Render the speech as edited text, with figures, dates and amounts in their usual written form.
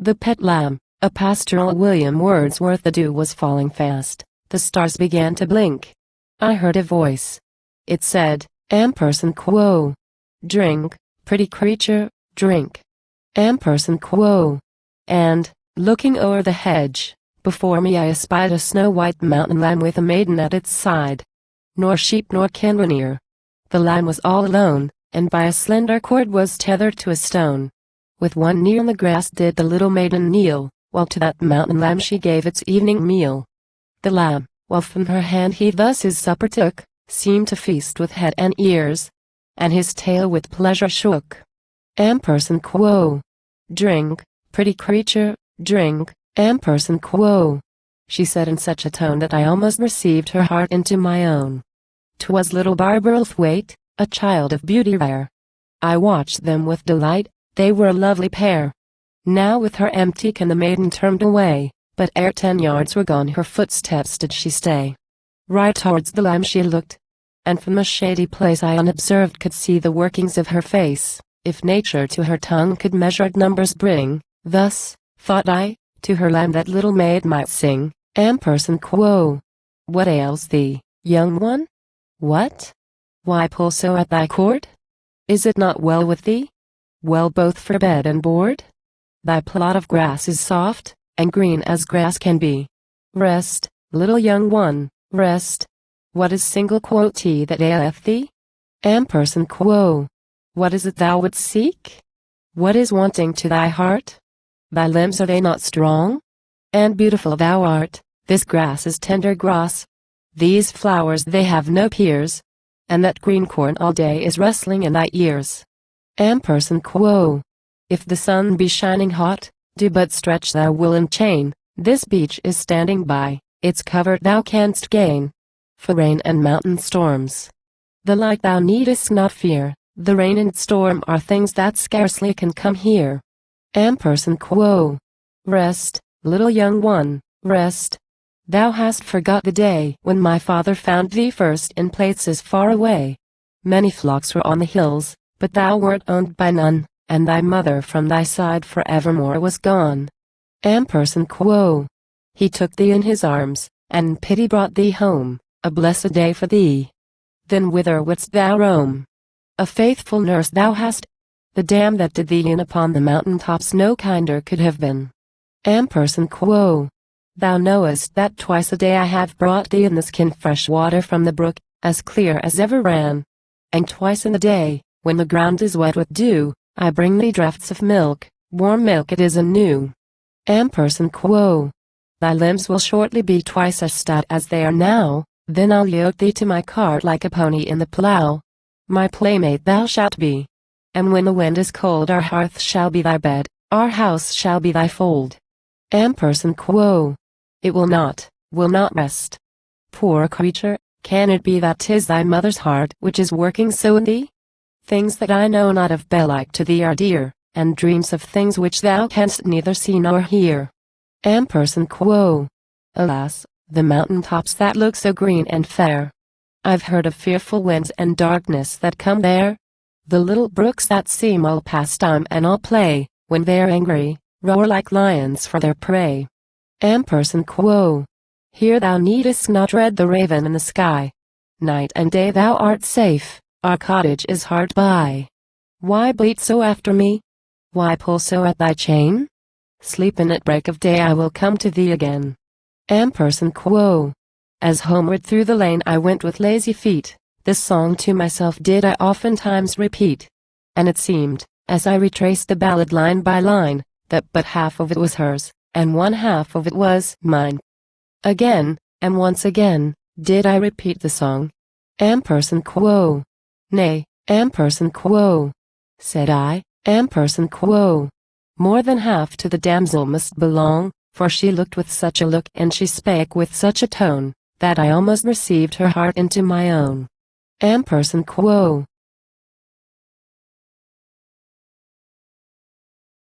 The Pet Lamb, a Pastoral. William Wordsworth. The dew was falling fast, the stars began to blink. I heard a voice. It said, quo. Drink, pretty creature, drink. Quo. And, looking o'er the hedge, before me I espied a snow-white mountain lamb with a maiden at its side. Nor sheep nor kin were near. The lamb was all alone, and by a slender cord was tethered to a stone. With one knee on the grass did the little maiden kneel, while to that mountain lamb she gave its evening meal. The lamb, while from her hand he thus his supper took, seemed to feast with head and ears, and his tail with pleasure shook. Quo. Drink, pretty creature, drink, quo. She said in such a tone that I almost received her heart into my own. 'Twas little Barbarathwaite, a child of beauty rare. I watched them with delight, they were a lovely pair. Now with her empty can the maiden turned away, but ere 10 yards were gone her footsteps did she stay. Right towards the lamb she looked, and from a shady place I unobserved could see the workings of her face. If nature to her tongue could measured numbers bring, thus, thought I, to her lamb that little maid might sing, quo. What ails thee, young one? What? Why pull so at thy cord? Is it not well with thee? Well both for bed and board? Thy plot of grass is soft, and green as grass can be. Rest, little young one, rest. What is single quotee that aileth thee? Quo. What is it thou wouldst seek? What is wanting to thy heart? Thy limbs are they not strong? And beautiful thou art, this grass is tender grass. These flowers they have no peers, and that green corn all day is rustling in thy ears. Quo. If the sun be shining hot, do but stretch thy woolen chain, this beech is standing by, its covert thou canst gain. For rain and mountain storms, the like thou needest not fear, the rain and storm are things that scarcely can come here. Quo. Rest, little young one, rest. Thou hast forgot the day when my father found thee first in places far away. Many flocks were on the hills, but thou wert owned by none, and thy mother from thy side forevermore was gone. Quo. He took thee in his arms, and in pity brought thee home, a blessed day for thee. Then whither wouldst thou roam? A faithful nurse thou hast. The dam that did thee in upon the mountain tops no kinder could have been. Quo. Thou knowest that twice a day I have brought thee in this kin fresh water from the brook, as clear as ever ran. And twice in the day, when the ground is wet with dew, I bring thee draughts of milk, warm milk it is and new. Quo. Thy limbs will shortly be twice as stout as they are now, then I'll yoke thee to my cart like a pony in the plough. My playmate thou shalt be. And when the wind is cold our hearth shall be thy bed, our house shall be thy fold. Quo. It will not rest. Poor creature, can it be that 'tis thy mother's heart which is working so in thee? Things that I know not of belike to thee are dear, and dreams of things which thou canst neither see nor hear. Quo. Alas, the mountain tops that look so green and fair. I've heard of fearful winds and darkness that come there. The little brooks that seem all pastime and all play, when they're angry, roar like lions for their prey. Quo. Here thou needest not dread the raven in the sky. Night and day thou art safe, our cottage is hard by. Why bleat so after me? Why pull so at thy chain? Sleep and at break of day I will come to thee again. Quo. As homeward through the lane I went with lazy feet, this song to myself did I oftentimes repeat. And it seemed, as I retraced the ballad line by line, that but half of it was hers, and one half of it was mine. Again, and once again, did I repeat the song. Quo. Nay, quo. Said I, quo. More than half to the damsel must belong, for she looked with such a look and she spake with such a tone, that I almost received her heart into my own. Quo.